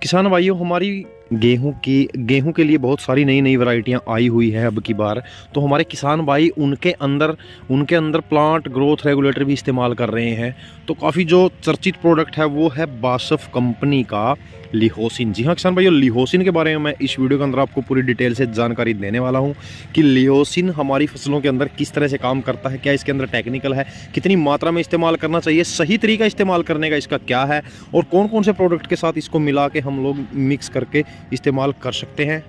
किसान भाइयों, हमारी गेहूं के लिए बहुत सारी नई नई वैरायटियां आई हुई है अब की बार। तो हमारे किसान भाई उनके अंदर प्लांट ग्रोथ रेगुलेटर भी इस्तेमाल कर रहे हैं। तो काफ़ी जो चर्चित प्रोडक्ट है वो है बासफ कंपनी का लिहोसिन। जी हाँ किसान भाइयों, लिहोसिन के बारे में मैं इस वीडियो के अंदर आपको पूरी डिटेल से जानकारी देने वाला हूँ कि लिहोसिन हमारी फसलों के अंदर किस तरह से काम करता है, क्या इसके अंदर टेक्निकल है, कितनी मात्रा में इस्तेमाल करना चाहिए, सही तरीका इस्तेमाल करने का इसका क्या है, और कौन कौन से प्रोडक्ट के साथ इसको मिला के हम लोग मिक्स करके इस्तेमाल कर सकते हैं,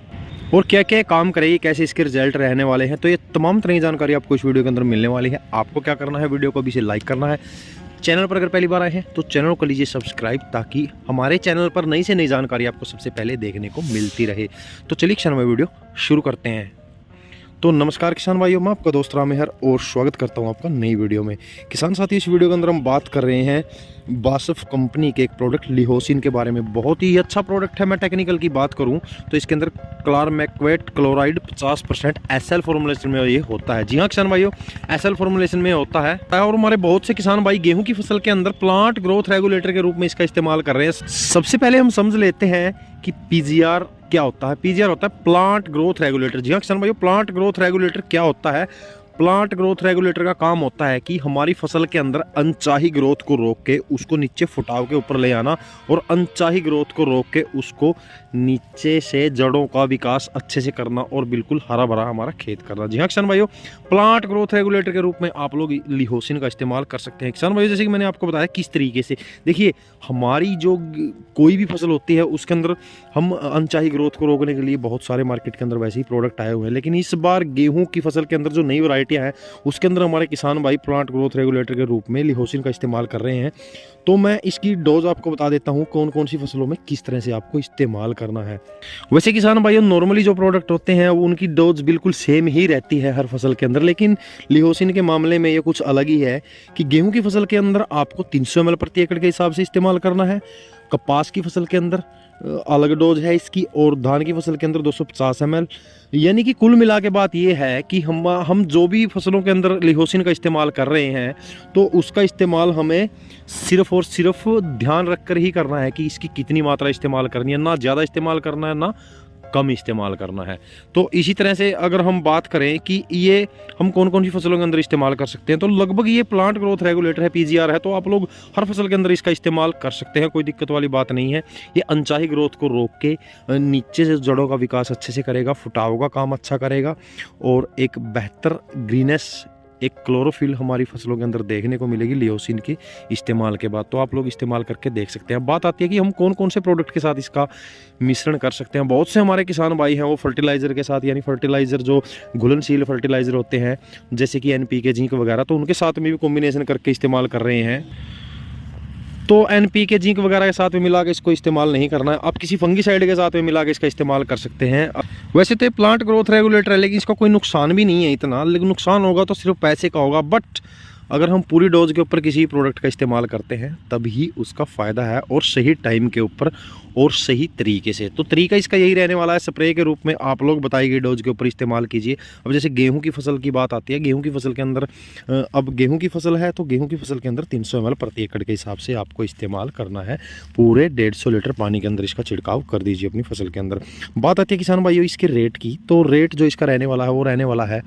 और क्या क्या काम करेगी, कैसे इसके रिजल्ट रहने वाले हैं। तो ये तमाम तरह की जानकारी आपको इस वीडियो के अंदर मिलने वाली है। आपको क्या करना है, वीडियो को अभी से लाइक करना है। चैनल पर अगर पहली बार आए हैं तो चैनल को लीजिए सब्सक्राइब, ताकि हमारे चैनल पर नई से नई जानकारी आपको सबसे पहले देखने को मिलती रहे। तो चलिए किसान भाई वीडियो शुरू करते हैं। तो नमस्कार किसान भाइयों, मैं आपका दोस्त रामेहर और स्वागत करता हूं आपका नई वीडियो में। किसान साथी, इस वीडियो के अंदर हम बात कर रहे हैं बासफ कंपनी के एक प्रोडक्ट लिहोसिन के बारे में। बहुत ही अच्छा प्रोडक्ट है। मैं टेक्निकल की बात करूं तो इसके अंदर क्लारमेक्वेट क्लोराइड 50% एसएल फॉर्मुलेशन में ये होता है। जी हाँ किसान भाइयों, एसएल फॉर्मुलेशन में होता है। और हमारे बहुत से किसान भाई गेहूं की फसल के अंदर प्लांट ग्रोथ रेगुलेटर के रूप में इसका इस्तेमाल कर रहे हैं। सबसे पहले हम समझ लेते हैं कि पीजीआर क्या होता है। पीजीआर होता है प्लांट ग्रोथ रेगुलेटर। जी हाँ किसान भाइयों, प्लांट ग्रोथ रेगुलेटर क्या होता है? प्लांट ग्रोथ रेगुलेटर का काम होता है कि हमारी फसल के अंदर अनचाही ग्रोथ को रोक के उसको नीचे फुटाव के ऊपर ले आना, और अनचाही ग्रोथ को रोक के उसको नीचे से जड़ों का विकास अच्छे से करना और बिल्कुल हरा भरा हमारा खेत करना। जी हाँ किसान भाइयों, प्लांट ग्रोथ रेगुलेटर के रूप में आप लोग लिहोसिन का इस्तेमाल कर सकते हैं। किसान भाइयों, जैसे कि मैंने आपको बताया किस तरीके से, देखिए हमारी जो कोई भी फसल होती है उसके अंदर हम अनचाही ग्रोथ को रोकने के लिए बहुत सारे मार्केट के अंदर वैसे ही प्रोडक्ट आए हुए हैं, लेकिन इस बार गेहूं की फसल के अंदर जो नई वैरायटियां हैं उसके अंदर हमारे किसान भाई प्लांट ग्रोथ रेगुलेटर के रूप में लिहोसिन का इस्तेमाल कर रहे हैं। तो मैं इसकी डोज आपको बता देता हूं कौन कौन सी फसलों में किस तरह से आपको इस्तेमाल करना है। वैसे किसान भाइयों, नॉर्मली जो प्रोडक्ट होते हैं वो उनकी डोज बिल्कुल सेम ही रहती है हर फसल के अंदर, लेकिन लिहोसिन के मामले में ये कुछ अलग ही है कि गेहूं की फसल के अंदर आपको 300 ml प्रति एकड़ के हिसाब से इस्तेमाल करना है। कपास की फसल के अंदर अलग डोज है इसकी, और धान की फसल के अंदर 250 ml। यानी कि कुल मिला के बात ये है कि हम जो भी फसलों के अंदर लिहोसिन का इस्तेमाल कर रहे हैं तो उसका इस्तेमाल हमें सिर्फ और सिर्फ ध्यान रखकर ही करना है कि इसकी कितनी मात्रा इस्तेमाल करनी है। ना ज़्यादा इस्तेमाल करना है, ना कम इस्तेमाल करना है। तो इसी तरह से अगर हम बात करें कि ये हम कौन कौन सी फसलों के अंदर इस्तेमाल कर सकते हैं, तो लगभग ये प्लांट ग्रोथ रेगुलेटर है, पीजीआर है, तो आप लोग हर फसल के अंदर इसका इस्तेमाल कर सकते हैं, कोई दिक्कत वाली बात नहीं है। ये अनचाही ग्रोथ को रोक के नीचे से जड़ों का विकास अच्छे से करेगा, फुटाव का काम अच्छा करेगा, और एक बेहतर ग्रीनेस, एक क्लोरोफिल हमारी फसलों के अंदर देखने को मिलेगी लिहोसिन के इस्तेमाल के बाद। तो आप लोग इस्तेमाल करके देख सकते हैं। बात आती है कि हम कौन कौन से प्रोडक्ट के साथ इसका मिश्रण कर सकते हैं। बहुत से हमारे किसान भाई हैं वो फर्टिलाइज़र के साथ, यानी फर्टिलाइज़र जो घुलनशील फर्टिलाइज़र होते हैं जैसे कि एनपीके, जिंक वगैरह, तो उनके साथ में भी कॉम्बिनेशन करके इस्तेमाल कर रहे हैं। तो एनपीके, जिंक वगैरह के साथ में मिला के इसको इस्तेमाल नहीं करना है। आप किसी फंगीसाइड के साथ में मिला के इसका इस्तेमाल कर सकते हैं। वैसे तो ये प्लांट ग्रोथ रेगुलेटर है, लेकिन इसका कोई नुकसान भी नहीं है इतना, लेकिन नुकसान होगा तो सिर्फ पैसे का होगा। बट अगर हम पूरी डोज के ऊपर किसी प्रोडक्ट का इस्तेमाल करते हैं तभी उसका फ़ायदा है, और सही टाइम के ऊपर और सही तरीके से। तो तरीका इसका यही रहने वाला है, स्प्रे के रूप में आप लोग बताई गई डोज के ऊपर इस्तेमाल कीजिए। अब जैसे गेहूं की फसल की बात आती है, गेहूं की फसल के अंदर अब गेहूं की फसल है तो गेहूं की फसल के अंदर 300 ml प्रति एकड़ के हिसाब से आपको इस्तेमाल करना है। पूरे 150 लीटर पानी के अंदर इसका छिड़काव कर दीजिए अपनी फसल के अंदर। बात आती है किसान भाइयों इसके रेट की, तो रेट जो इसका रहने वाला है वो रहने वाला है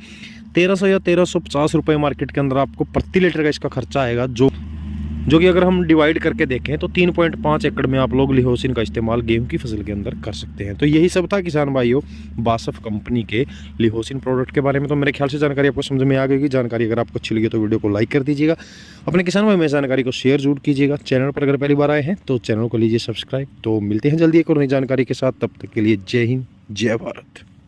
1300 या 1350 रुपये मार्केट के अंदर आपको प्रति लीटर का इसका खर्चा आएगा, जो कि अगर हम डिवाइड करके देखें तो 3.5 एकड़ में आप लोग लिहोसिन का इस्तेमाल गेहूं की फसल के अंदर कर सकते हैं। तो यही सब था किसान भाइयों बासफ कंपनी के लिहोसिन प्रोडक्ट के बारे में। तो मेरे ख्याल से जानकारी आपको समझ में आ गई। जानकारी अगर आपको अच्छी लगी तो वीडियो को लाइक कर दीजिएगा, अपने किसान भाई में जानकारी को शेयर जरूर कीजिएगा। चैनल पर अगर पहली बार आए हैं तो चैनल को लीजिए सब्सक्राइब। तो मिलते हैं जल्दी एक और नई जानकारी के साथ, तब तक के लिए जय हिंद, जय भारत।